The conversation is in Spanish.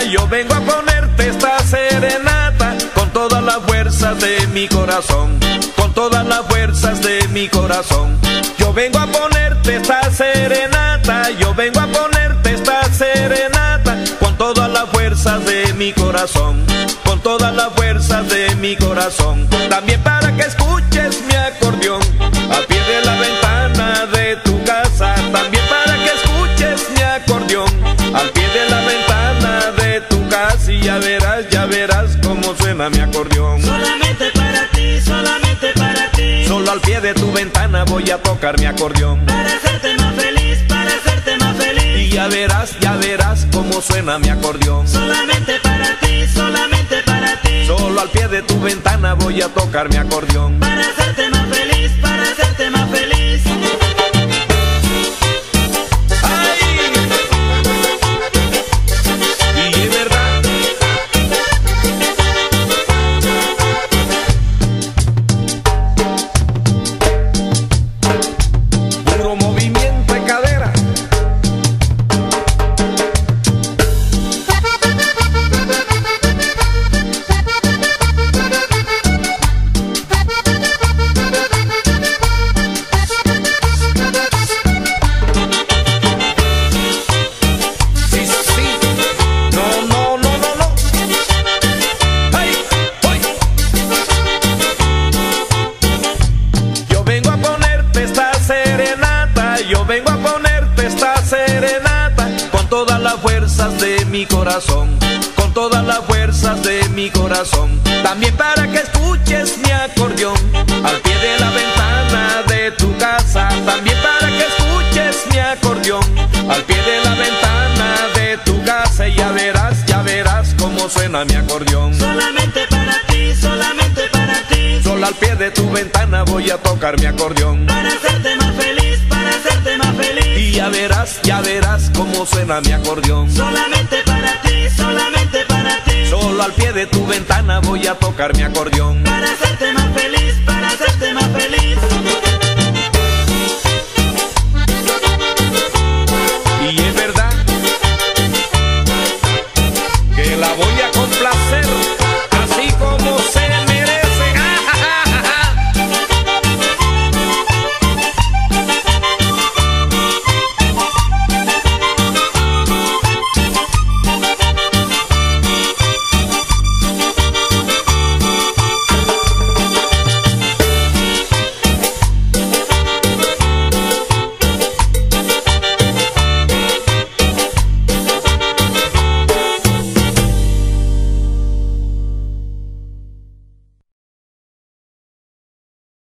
Yo vengo a ponerte esta serenata con todas las fuerzas de mi corazón, con todas las fuerzas de mi corazón. Yo vengo a ponerte esta serenata, yo vengo a ponerte esta serenata con todas las fuerzas de mi corazón, con todas las fuerzas de mi corazón. También para que escuches mi acordeón al pie de la ventana de tu casa. También para que escuches mi acordeón al pie de la ventana de tu casa. Y ya verás cómo suena mi acordeón. Solamente para ti, solamente para ti. Solo al pie de tu ventana voy a tocar mi acordeón. Para hacerte más feliz, para hacerte más feliz. Y ya verás cómo suena mi acordeón. Solamente para ti, solamente para ti. Solo al pie de tu ventana voy a tocar mi acordeón. Para hacerte más feliz, para hacerte más feliz. Yo vengo a ponerte esta serenata con todas las fuerzas de mi corazón, con todas las fuerzas de mi corazón. También para que escuches mi acordeón al pie de la ventana de tu casa. También para que escuches mi acordeón al pie de la ventana de tu casa. Y ya verás cómo suena mi acordeón. Solamente para ti, solamente para ti. Solo al pie de tu ventana voy a tocar mi acordeón. Para hacerte más feliz, para hacerte más feliz. Y ya verás cómo suena mi acordeón. Solamente para ti, solamente para ti. Solo al pie de tu ventana voy a tocar mi acordeón. Para hacerte más